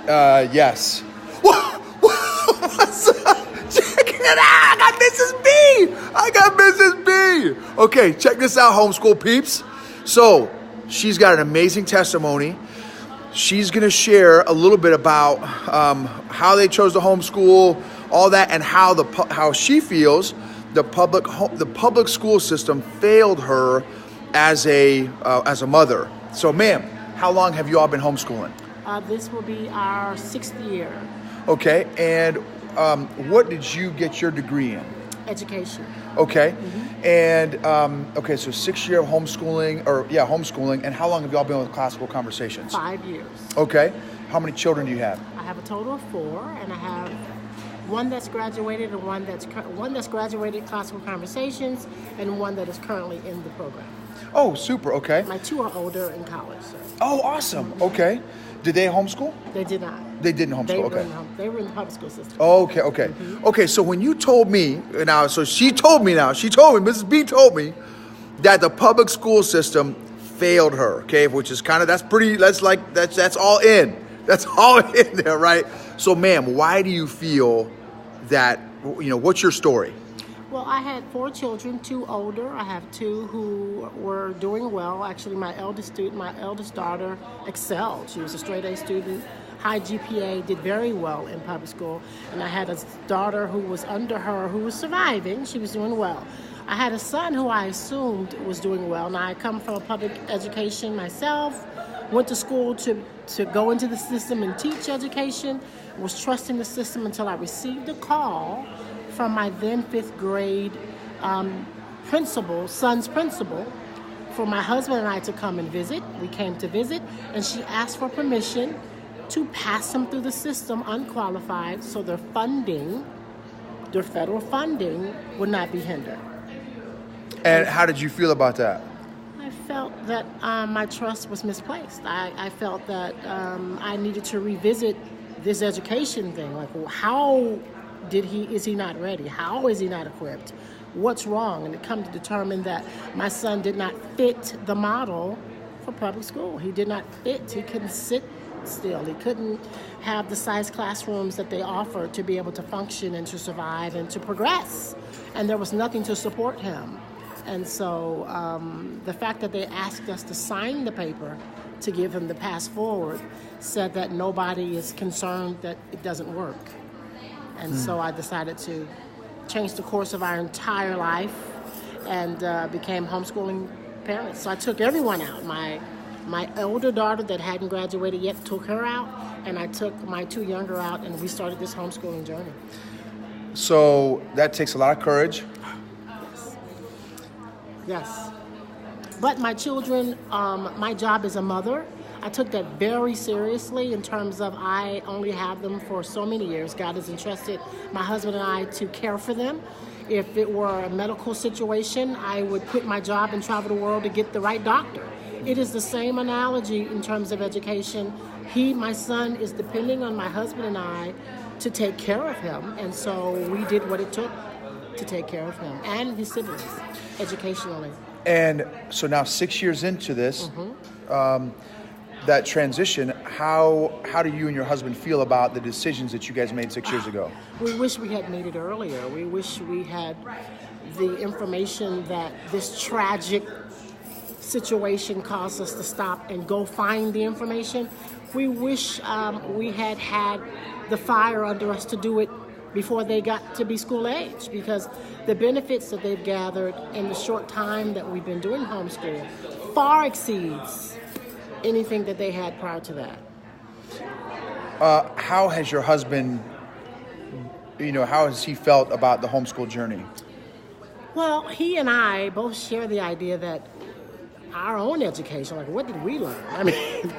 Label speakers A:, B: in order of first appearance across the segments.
A: Yes. What's up? Check it out. I got Mrs. B. Okay, check this out, homeschool peeps. So, she's got an amazing testimony. She's going to share a little bit about how they chose to homeschool, all that, and how she feels the public school system failed her as a mother. So, ma'am, how long have you all been homeschooling?
B: This will be our 6th year.
A: Okay, and what did you get your degree in?
B: Education.
A: Okay, and okay, so 6 year of homeschooling, and how long have y'all been with Classical Conversations?
B: 5 years.
A: Okay, how many children do you have?
B: I have a total of 4, and I have one that's graduated, and one that's graduated Classical Conversations, and one that is currently in the program.
A: Oh, super. Okay.
B: My 2 are older in college. So.
A: Oh, awesome. Okay, did they homeschool?
B: They did not.
A: They didn't homeschool.
B: They were in the public school system.
A: Okay. Okay, so when you told me, she told me, Mrs. B told me that the public school system failed her, okay, which is that's all in. That's all in there, right? So, ma'am, why do you feel that, what's your story?
B: Well, I had 4 children, 2 older. I have 2 who were doing well. Actually, my eldest daughter excelled. She was a straight A student, high GPA, did very well in public school. And I had a daughter who was under her who was surviving. She was doing well. I had a son who I assumed was doing well. Now, I come from a public education myself, went to school to go into the system and teach education, was trusting the system until I received a call from my then 5th grade son's principal, for my husband and I to come and visit. We came to visit, and she asked for permission to pass him through the system unqualified so their federal funding would not be hindered.
A: And how did you feel about that?
B: I felt that my trust was misplaced. I felt that I needed to revisit this education thing. Like, how is he not ready? How is he not equipped? What's wrong? And it come to determine that my son did not fit the model for public school. He did not fit. He couldn't sit still. He couldn't have the size classrooms that they offer to be able to function and to survive and to progress. And there was nothing to support him. And so the fact that they asked us to sign the paper to give him the pass forward said that nobody is concerned that it doesn't work. And so I decided to change the course of our entire life and became homeschooling parents. So I took everyone out. My elder daughter that hadn't graduated yet, took her out, and I took my 2 younger out, and we started this homeschooling journey.
A: So that takes a lot of courage.
B: Yes. But my children, my job as a mother, I took that very seriously in terms of I only have them for so many years. God has entrusted my husband and I to care for them. If it were a medical situation, I would quit my job and travel the world to get the right doctor. It is the same analogy in terms of education. My son is depending on my husband and I to take care of him. And so we did what it took to take care of him and his siblings educationally.
A: And so now 6 years into this, that transition, how do you and your husband feel about the decisions that you guys made 6 years ago?
B: We wish we had made it earlier. We wish we had the information that this tragic situation caused us to stop and go find the information. We wish we had the fire under us to do it before they got to be school age, because the benefits that they've gathered in the short time that we've been doing homeschool far exceeds anything that they had prior to that.
A: How has your husband, how has he felt about the homeschool journey?
B: Well, he and I both share the idea that our own education, like, what did we learn? I mean,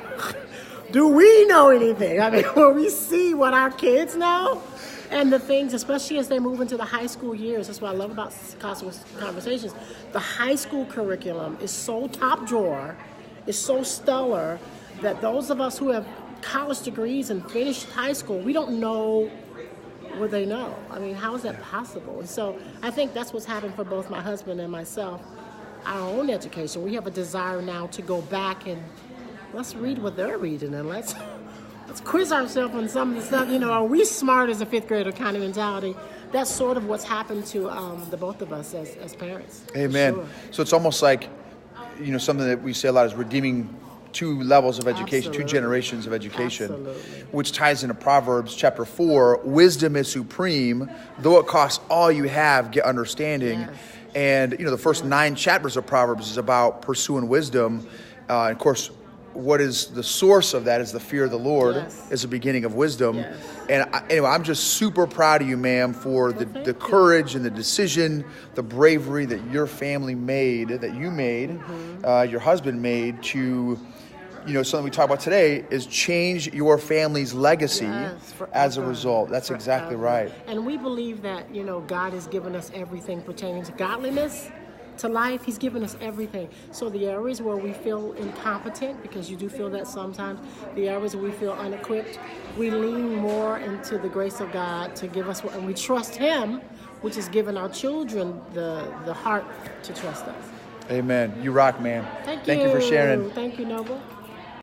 B: do we know anything? I mean, will we see what our kids know? And the things, especially as they move into the high school years, that's what I love about Classical Conversations. The high school curriculum is so top drawer, is so stellar, that those of us who have college degrees and finished high school, we don't know what they know. I mean, how is that possible? And so I think that's what's happened for both my husband and myself. Our own education, we have a desire now to go back and let's read what they're reading, and let's quiz ourselves on some of the stuff. Are we smart as a fifth grader kind of mentality? That's sort of what's happened to the both of us as parents.
A: Amen.
B: Sure.
A: So it's almost like, something that we say a lot is redeeming 2 levels of education,
B: Absolutely.
A: 2 generations of education,
B: Absolutely.
A: which ties into Proverbs chapter 4. Wisdom is supreme. Though it costs all you have, get understanding.
B: Yes.
A: And, the first 9 chapters of Proverbs is about pursuing wisdom. And of course, what is the source of that is the fear of the Lord,
B: Yes.
A: is the beginning of wisdom.
B: Yes.
A: And anyway, I'm just super proud of you, ma'am, for the courage and the decision, the bravery that your family made, that you made, your husband made to, something we talk about today is change your family's legacy as a result. That's exactly right.
B: And we believe that, God has given us everything pertaining to godliness, to life. He's given us everything. So the areas where we feel incompetent, because you do feel that sometimes, the areas where we feel unequipped, we lean more into the grace of God to give us what, and we trust Him, which has given our children the heart to trust us.
A: Amen. You rock, man.
B: Thank you.
A: Thank you for sharing.
B: Thank you, Noble.